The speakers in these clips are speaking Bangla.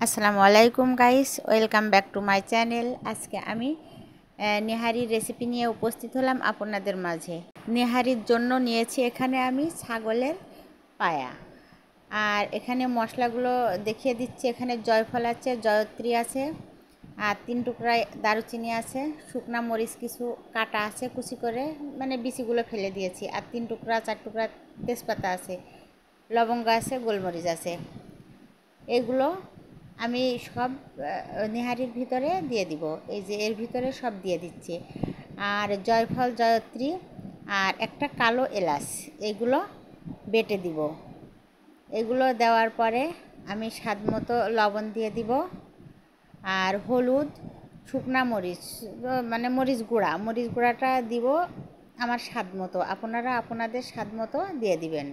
আসসালামু আলাইকুম guys, welcome back to my channel. আজকে আমি নেহারির রেসিপি নিয়ে উপস্থিত হলাম আপনাদের মাঝে। নেহারির জন্য নিয়েছি এখানে আমি ছাগলের পায়া। আর এখানে মশলাগুলো দেখিয়ে দিচ্ছি। এখানে জয়ফল আছে, জয়ত্রী আছে, আর 3 টুকরা দারুচিনি আছে, শুকনা মরিচ কিছু কাটা আছে কুচি করে, মানে বিচিগুলো ফেলে দিয়েছি, আর 3 টুকরা 4 টুকরা তেজপাতা আছে, লবঙ্গ আছে, গোলমরিচ আছে। এগুলো আমি সব নেহারির ভিতরে দিয়ে দিব। এই যে এর ভিতরে সব দিয়ে দিচ্ছি। আর জয়ফল, জয়ত্রী আর একটা কালো এলাচ, এগুলো বেটে দিব। এগুলো দেওয়ার পরে আমি স্বাদ মতো লবণ দিয়ে দিব, আর হলুদ, শুকনা মরিচ, মানে মরিচ গুঁড়াটা দিব আমার স্বাদ মতো। আপনারা আপনাদের স্বাদ মতো দিয়ে দিবেন,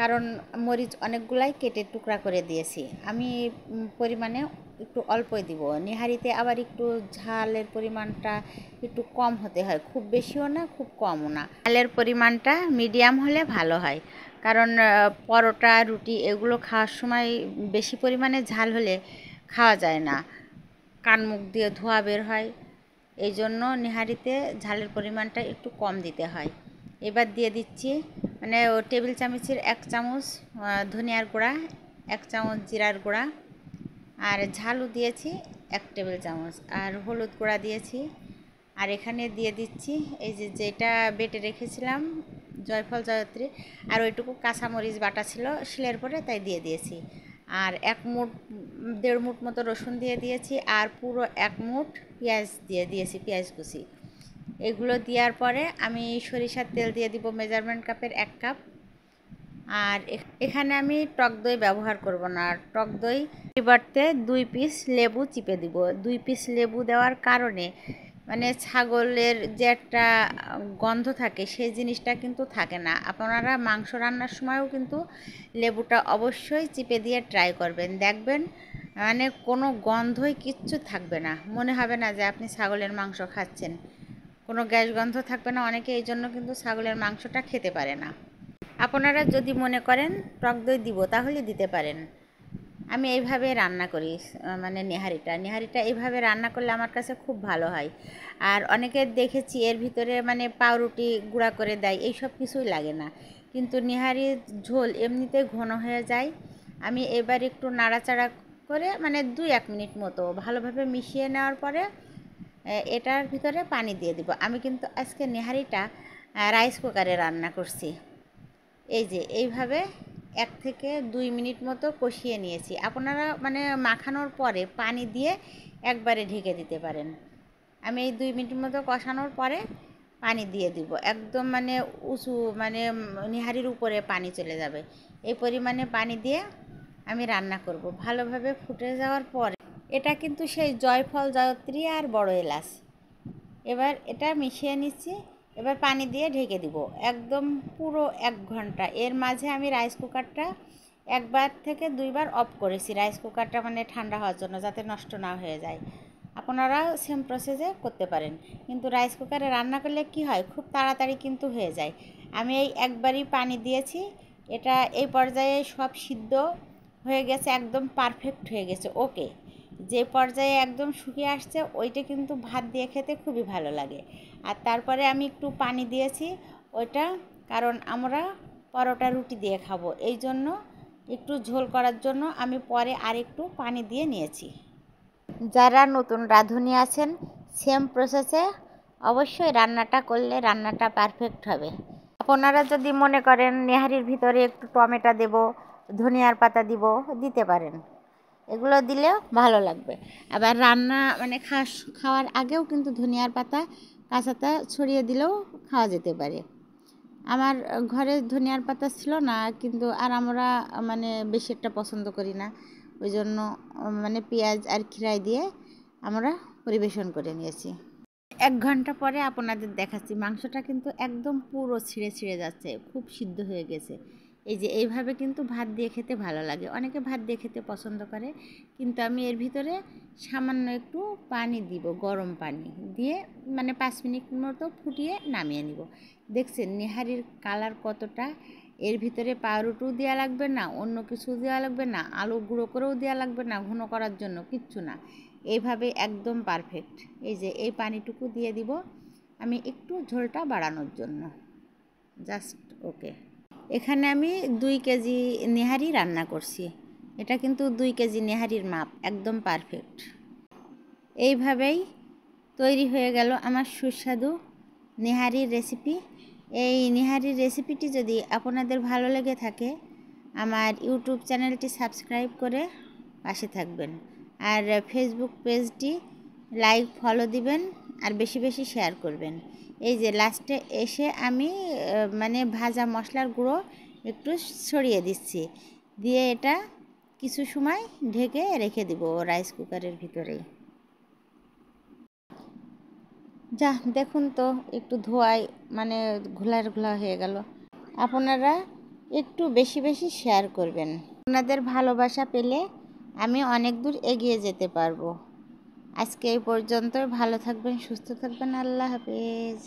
কারণ মরিচ অনেকগুলাই কেটে টুকরা করে দিয়েছি। আমি পরিমাণে একটু অল্পই দিব। নেহারিতে আবার একটু ঝালের পরিমাণটা একটু কম হতে হয়, খুব বেশিও না খুব কমও না। ঝালের পরিমাণটা মিডিয়াম হলে ভালো হয়, কারণ পরোটা, রুটি এগুলো খাওয়ার সময় বেশি পরিমাণে ঝাল হলে খাওয়া যায় না, কান মুখ দিয়ে ধোঁয়া বের হয়। এই জন্য নেহারিতে ঝালের পরিমাণটা একটু কম দিতে হয়। এবার দিয়ে দিচ্ছি মানে টেবিল চামচের 1 চামচ ধনিয়ার গুঁড়া, 1 চামচ জিরার গুঁড়া, আর ঝালও দিয়েছি 1 টেবিল চামচ, আর হলুদ গুঁড়া দিয়েছি। আর এখানে দিয়ে দিচ্ছি এই যে যেটা বেটে রেখেছিলাম জয়ফল, জয়ত্রী, আর ওইটুকু কাঁচামরিচ বাটা ছিল শিলের পরে, তাই দিয়ে দিয়েছি। আর 1 মুঠ 1.5 মুঠ মতো রসুন দিয়ে দিয়েছি, আর পুরো 1 মুঠ পেঁয়াজ দিয়ে দিয়েছি, পেঁয়াজ কুচি। এগুলো দেওয়ার পরে আমি সরিষার তেল দিয়ে দিব মেজারমেন্ট কাপের 1 কাপ। আর এখানে আমি টক দই ব্যবহার করব না। টক দই পরিবর্তে 2 পিস লেবু চিপে দিব। 2 পিস লেবু দেওয়ার কারণে মানে ছাগলের যে একটা গন্ধ থাকে সেই জিনিসটা কিন্তু থাকে না। আপনারা মাংস রান্নার সময়ও কিন্তু লেবুটা অবশ্যই চিপে দিয়ে ট্রাই করবেন, দেখবেন মানে কোনো গন্ধই কিচ্ছু থাকবে না, মনে হবে না যে আপনি ছাগলের মাংস খাচ্ছেন, কোনো গ্যাস গন্ধ থাকবে না। অনেকে এই জন্য কিন্তু ছাগলের মাংসটা খেতে পারে না। আপনারা যদি মনে করেন টক দই দিব তাহলে দিতে পারেন। আমি এইভাবে রান্না করি, মানে নেহারিটা এইভাবে রান্না করলে আমার কাছে খুব ভালো হয়। আর অনেকে দেখেছি এর ভিতরে মানে পাউরুটি গুঁড়া করে দেয়, এইসব কিছুই লাগে না, কিন্তু নেহারির ঝোল এমনিতে ঘন হয়ে যায়। আমি এবার একটু নাড়াচাড়া করে মানে 2-1 মিনিট মতো ভালোভাবে মিশিয়ে নেওয়ার পরে এটার ভিতরে পানি দিয়ে দিব। আমি কিন্তু আজকে নেহারিটা রাইস কুকারে রান্না করছি। এই যে এইভাবে 1 থেকে 2 মিনিট মতো কষিয়ে নিয়েছি। আপনারা মানে মাখানোর পরে পানি দিয়ে একবারে ঢেকে দিতে পারেন। আমি এই 2 মিনিট মতো কষানোর পরে পানি দিয়ে দিব, একদম মানে উঁচু মানে নেহারির উপরে পানি চলে যাবে, এই পরিমাণে পানি দিয়ে আমি রান্না করব। ভালোভাবে ফুটে যাওয়ার পরে এটা কিন্তু সেই জয়ফল, জয়ত্রী আর বড় এলাচ, এবার এটা মিশিয়ে নিচ্ছি। এবার পানি দিয়ে ঢেকে দিব একদম পুরো 1 ঘন্টা। এর মাঝে আমি রাইস কুকারটা 1 বার থেকে 2 বার অফ করেছি, রাইস কুকারটা মানে ঠান্ডা হওয়ার জন্য, যাতে নষ্ট না হয়ে যায়। আপনারাও সেম প্রসেসে করতে পারেন, কিন্তু রাইস কুকারে রান্না করলে কি হয়, খুব তাড়াতাড়ি কিন্তু হয়ে যায়। আমি এই একবারই পানি দিয়েছি, এটা এই পর্যায়ে সব সিদ্ধ হয়ে গেছে, একদম পারফেক্ট হয়ে গেছে। ওকে, যে পর্যায়ে একদম শুকিয়ে আসছে ওইটা কিন্তু ভাত দিয়ে খেতে খুবই ভালো লাগে। আর তারপরে আমি একটু পানি দিয়েছি ওইটা, কারণ আমরা পরোটা, রুটি দিয়ে খাবো, এই জন্য একটু ঝোল করার জন্য আমি পরে আর একটু পানি দিয়ে নিয়েছি। যারা নতুন রাঁধুনি আছেন সেম প্রসেসে অবশ্যই রান্নাটা করলে রান্নাটা পারফেক্ট হবে। আপনারা যদি মনে করেন নেহারির ভিতরে একটু টমেটো দেব, ধনিয়ার পাতা দিব, দিতে পারেন, এগুলো দিলেও ভালো লাগবে। আবার রান্না মানে খাওয়ার আগেও কিন্তু ধনিয়ার পাতা কাঁচাটা ছড়িয়ে দিলেও খাওয়া যেতে পারে। আমার ঘরে ধনিয়ার পাতা ছিল না, কিন্তু আর আমরা মানে বেশি একটা পছন্দ করি না, ওই জন্য মানে পেঁয়াজ আর খিরাই দিয়ে আমরা পরিবেশন করে নিয়েছি। 1 ঘন্টা পরে আপনাদের দেখাচ্ছি, মাংসটা কিন্তু একদম পুরো ছিঁড়ে ছিঁড়ে যাচ্ছে, খুব সিদ্ধ হয়ে গেছে। এই যে এইভাবে কিন্তু ভাত দিয়ে খেতে ভালো লাগে, অনেকে ভাত দিয়ে খেতে পছন্দ করে, কিন্তু আমি এর ভিতরে সামান্য একটু পানি দিব, গরম পানি দিয়ে মানে 5 মিনিট মতো ফুটিয়ে নামিয়ে নিব। দেখছেন নেহারির কালার কতটা এর ভিতরে পাউরুটিও দেওয়া লাগবে না, অন্য কিছু দেওয়া লাগবে না, আলু গুঁড়ো করেও দেওয়া লাগবে না ঘন করার জন্য, কিচ্ছু না। এইভাবে একদম পারফেক্ট। এই যে এই পানিটুকু দিয়ে দিব আমি একটু ঝোলটা বাড়ানোর জন্য, জাস্ট ওকে। এখানে আমি 2 কেজি নেহারি রান্না করছি। এটা কিন্তু 2 কেজি নেহারির মাপ, একদম পারফেক্ট। এইভাবেই তৈরি হয়ে গেল আমার সুস্বাদু নেহারির রেসিপি। এই নেহারির রেসিপিটি যদি আপনাদের ভালো লেগে থাকে, আমার ইউটিউব চ্যানেলটি সাবস্ক্রাইব করে পাশে থাকবেন, আর ফেসবুক পেজটি লাইক ফলো দিবেন, আর বেশি বেশি শেয়ার করবেন। এই যে লাস্টে এসে আমি মানে ভাজা মশলার গুঁড়ো একটু ছড়িয়ে দিচ্ছি, দিয়ে এটা কিছু সময় ঢেকে রেখে দিব রাইস কুকারের ভিতরেই। যা দেখুন তো, একটু ধোয়ায় মানে ঘোলার ঘোলা হয়ে গেল। আপনারা একটু বেশি বেশি শেয়ার করবেন। আপনাদের ভালোবাসা পেলে আমি অনেক দূর এগিয়ে যেতে পারবো। আজকে এই পর্যন্তই। ভালো থাকবেন, সুস্থ থাকবেন। আল্লাহ হাফেজ।